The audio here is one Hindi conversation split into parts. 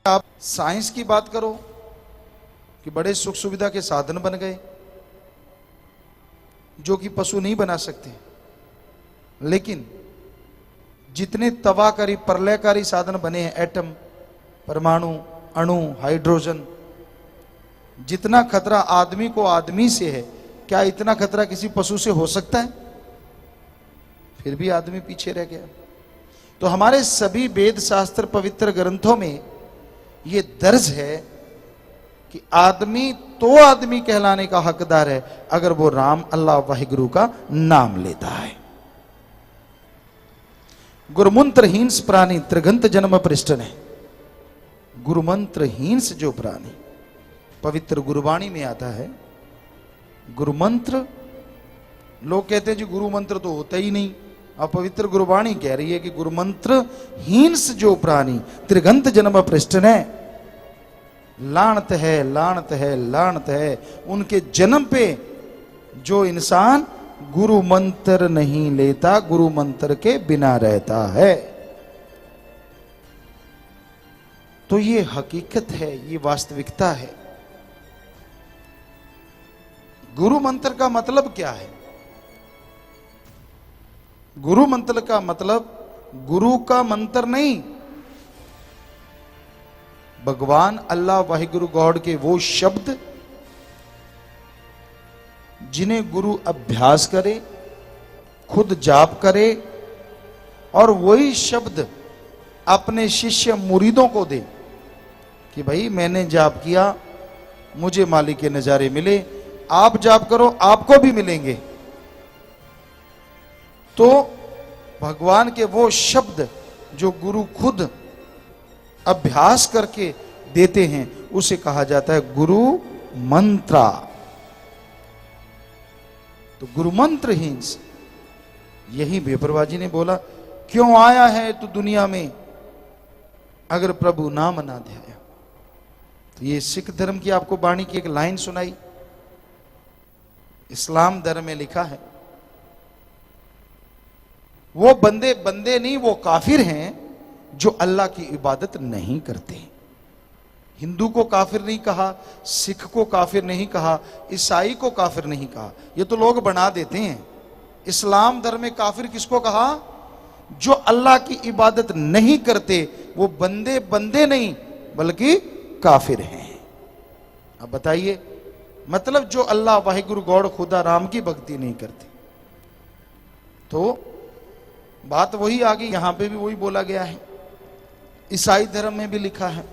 आप साइंस की बात करो कि बड़े सुख सुविधा के साधन बन गए जो कि पशु नहीं बना सकते, लेकिन जितने तबाहकारी प्रलयकारी साधन बने हैं, एटम, परमाणु, अणु, हाइड्रोजन, जितना खतरा आदमी को आदमी से है, क्या इतना खतरा किसी पशु से हो सकता है? फिर भी आदमी पीछे रह गया। तो हमारे सभी वेद शास्त्र पवित्र ग्रंथों में यह दर्ज है कि आदमी तो आदमी कहलाने का हकदार है अगर वो राम, अल्लाह, वाहिगुरु का नाम लेता है। गुरुमंत्रहीन प्राणी त्रिगंत जन्म पृष्ठन है। गुरुमंत्रहीन जो प्राणी, पवित्र गुरुवाणी में आता है, गुरुमंत्र, लोग कहते हैं जी गुरु मंत्र तो होता ही नहीं, अब पवित्र गुरुवाणी कह रही है कि गुरुमंत्र हींस जो प्राणी त्रिगंत जन्म पृष्ठन है, लानत है, लानत है, लानत है उनके जन्म पे जो इंसान गुरु मंत्र नहीं लेता, गुरु मंत्र के बिना रहता है। तो ये हकीकत है, ये वास्तविकता है। गुरु मंत्र का मतलब क्या है? गुरु मंत्र का मतलब गुरु का मंत्र नहीं, भगवान अल्लाह वाहिगुरु गॉड के वो शब्द जिन्हें गुरु अभ्यास करे, खुद जाप करे और वही शब्द अपने शिष्य मुरीदों को दे कि भाई मैंने जाप किया, मुझे मालिक के नजारे मिले, आप जाप करो आपको भी मिलेंगे। तो भगवान के वो शब्द जो गुरु खुद अभ्यास करके देते हैं उसे कहा जाता है गुरु मंत्रा। तो गुरु मंत्र हिंस, यही बेपरवाह जी ने बोला, क्यों आया है तू दुनिया में अगर प्रभु नाम ना ध्याया। तो ये सिख धर्म की आपको वाणी की एक लाइन सुनाई, इस्लाम धर्म में लिखा है, वो बंदे बंदे नहीं, वो काफिर हैं जो अल्लाह की इबादत नहीं करते। हिंदू को काफिर नहीं कहा, सिख को काफिर नहीं कहा, ईसाई को काफिर नहीं कहा, ये तो लोग बना देते हैं। इस्लाम धर्म में काफिर किसको कहा? जो अल्लाह की इबादत नहीं करते, वो बंदे बंदे नहीं बल्कि काफिर हैं। अब बताइए, मतलब जो अल्लाह वाहिगुरु गॉड खुदा राम की भक्ति नहीं करते। तो बात वही आ गई, यहां पे भी वही बोला गया है। ईसाई धर्म में भी लिखा है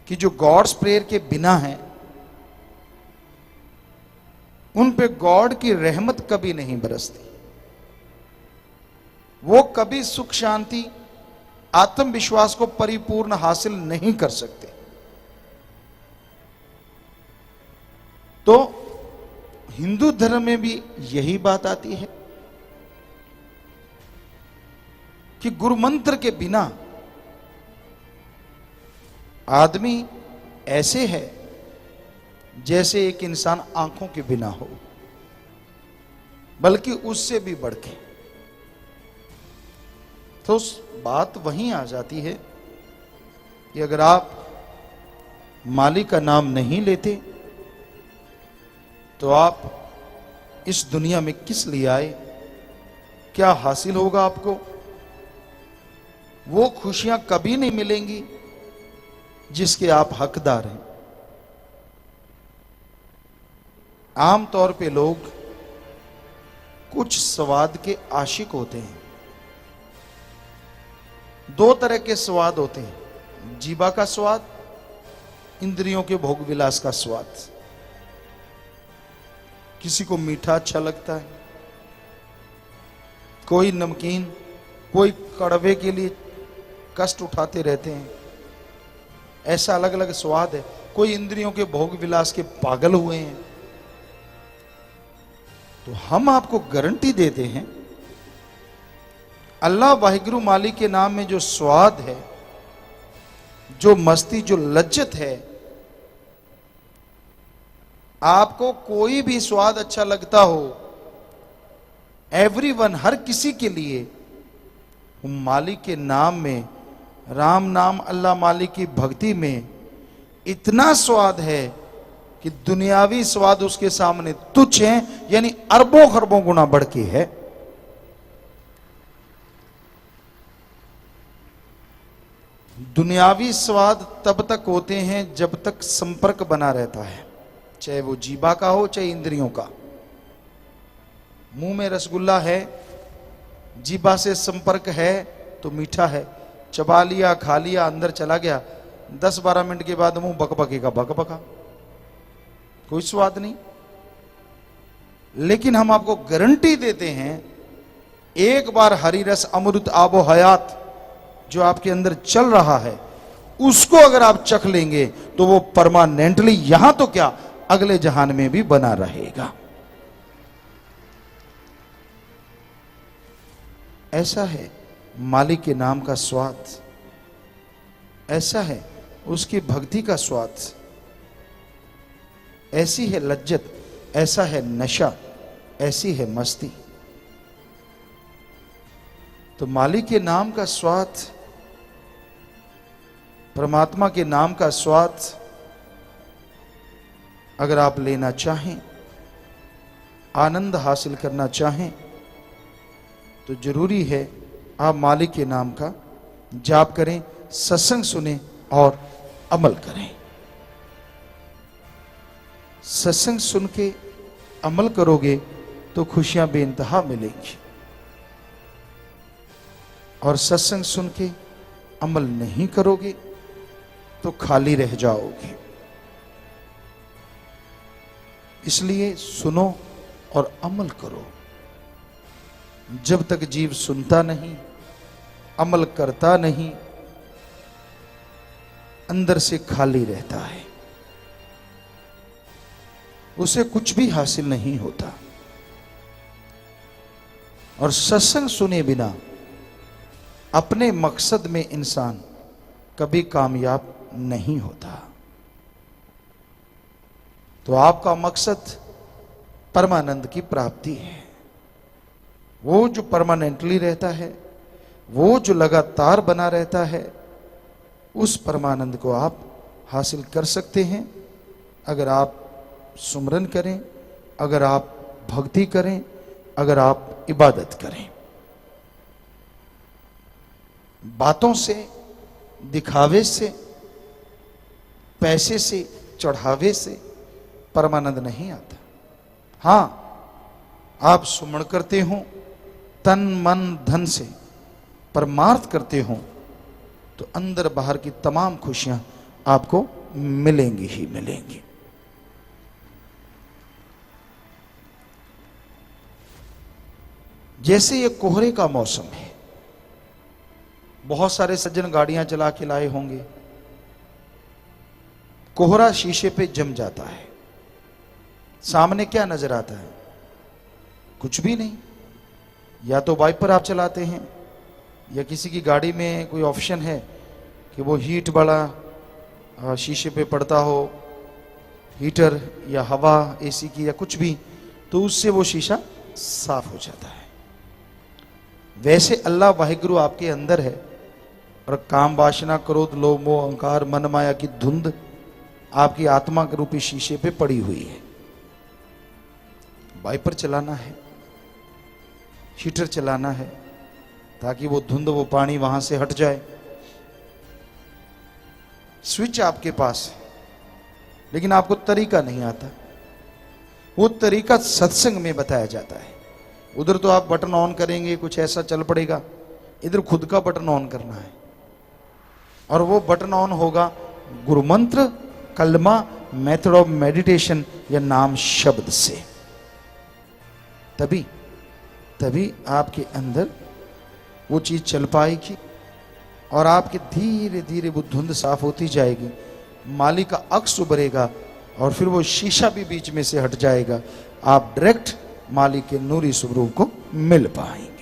कि जो गॉड्स प्रेयर के बिना है उन पे गॉड की रहमत कभी नहीं बरसती, वो कभी सुख शांति आत्मविश्वास को परिपूर्ण हासिल नहीं कर सकते। तो हिंदू धर्म में भी यही बात आती है कि गुरु मंत्र के बिना आदमी ऐसे है जैसे एक इंसान आंखों के बिना हो, बल्कि उससे भी बढ़ के। तो उस बात वहीं आ जाती है कि अगर आप मालिक का नाम नहीं लेते तो आप इस दुनिया में किस लिए आए, क्या हासिल होगा आपको? वो खुशियां कभी नहीं मिलेंगी जिसके आप हकदार हैं। आमतौर पे लोग कुछ स्वाद के आशिक होते हैं। दो तरह के स्वाद होते हैं, जीवा का स्वाद, इंद्रियों के भोग विलास का स्वाद। किसी को मीठा अच्छा लगता है, कोई नमकीन, कोई कड़वे के लिए कष्ट उठाते रहते हैं। ऐसा अलग अलग स्वाद है। कोई इंद्रियों के भोग विलास के पागल हुए हैं। तो हम आपको गारंटी देते हैं, अल्लाह वाहिगुरु मालिक के नाम में जो स्वाद है, जो मस्ती, जो लज्जत है, आपको कोई भी स्वाद अच्छा लगता हो, एवरीवन, हर किसी के लिए मालिक के नाम में राम नाम अल्लाह मालिक की भक्ति में इतना स्वाद है कि दुनियावी स्वाद उसके सामने तुच्छ है, यानी अरबों खरबों गुना बढ़ के है। दुनियावी स्वाद तब तक होते हैं जब तक संपर्क बना रहता है, चाहे वो जीभा का हो चाहे इंद्रियों का। मुंह में रसगुल्ला है, जीभा से संपर्क है तो मीठा है, चबा लिया खा लिया अंदर चला गया, 10-12 मिनट के बाद मुंह बकबकेगा बकबका, कोई स्वाद नहीं। लेकिन हम आपको गारंटी देते हैं, एक बार हरी रस अमृत आबो हयात जो आपके अंदर चल रहा है उसको अगर आप चख लेंगे तो वो परमानेंटली यहां तो क्या अगले जहान में भी बना रहेगा। ऐसा है मालिक के नाम का स्वाद, ऐसा है उसकी भक्ति का स्वाद, ऐसी है लज्जत, ऐसा है नशा, ऐसी है मस्ती। तो मालिक के नाम का स्वाद, परमात्मा के नाम का स्वाद अगर आप लेना चाहें, आनंद हासिल करना चाहें, तो जरूरी है आप मालिक के नाम का जाप करें, सत्संग सुने और अमल करें। सत्संग सुन के अमल करोगे तो खुशियां बेइंतहा मिलेंगी, और सत्संग सुन के अमल नहीं करोगे तो खाली रह जाओगे। इसलिए सुनो और अमल करो। जब तक जीव सुनता नहीं, अमल करता नहीं, अंदर से खाली रहता है, उसे कुछ भी हासिल नहीं होता। और सत्संग सुने बिना अपने मकसद में इंसान कभी कामयाब नहीं होता। तो आपका मकसद परमानंद की प्राप्ति है, वो जो परमानेंटली रहता है, वो जो लगातार बना रहता है, उस परमानंद को आप हासिल कर सकते हैं अगर आप सुमरन करें, अगर आप भक्ति करें, अगर आप इबादत करें। बातों से, दिखावे से, पैसे से, चढ़ावे से परमानंद नहीं आता। हां, आप सुमरण करते हो, तन मन धन से परमार्थ करते हो, तो अंदर बाहर की तमाम खुशियां आपको मिलेंगी ही मिलेंगी। जैसे ये कोहरे का मौसम है, बहुत सारे सज्जन गाड़ियां चला के लाए होंगे, कोहरा शीशे पे जम जाता है, सामने क्या नजर आता है? कुछ भी नहीं। या तो वाइपर आप चलाते हैं, या किसी की गाड़ी में कोई ऑप्शन है कि वो हीट वाला शीशे पे पड़ता हो, हीटर या हवा एसी की या कुछ भी, तो उससे वो शीशा साफ हो जाता है। वैसे अल्लाह वाहिगुरु आपके अंदर है, और काम वासना क्रोध लोभ मोह अहंकार मन माया की धुंध आपकी आत्मा के रूपी शीशे पे पड़ी हुई है। वाइपर चलाना है, हीटर चलाना है, ताकि वो धुंध, वो पानी वहां से हट जाए। स्विच आपके पास है, लेकिन आपको तरीका नहीं आता। वो तरीका सत्संग में बताया जाता है। उधर तो आप बटन ऑन करेंगे, कुछ ऐसा चल पड़ेगा, इधर खुद का बटन ऑन करना है, और वो बटन ऑन होगा गुरु मंत्र, कलमा, मेथड ऑफ मेडिटेशन या नाम शब्द से। तभी आपके अंदर वो चीज चल पाएगी, और आपके धीरे धीरे वो धुंध साफ होती जाएगी, मालिक का अक्स उभरेगा, और फिर वो शीशा भी बीच में से हट जाएगा। आप डायरेक्ट मालिक के नूरी स्वरूप को मिल पाएंगे।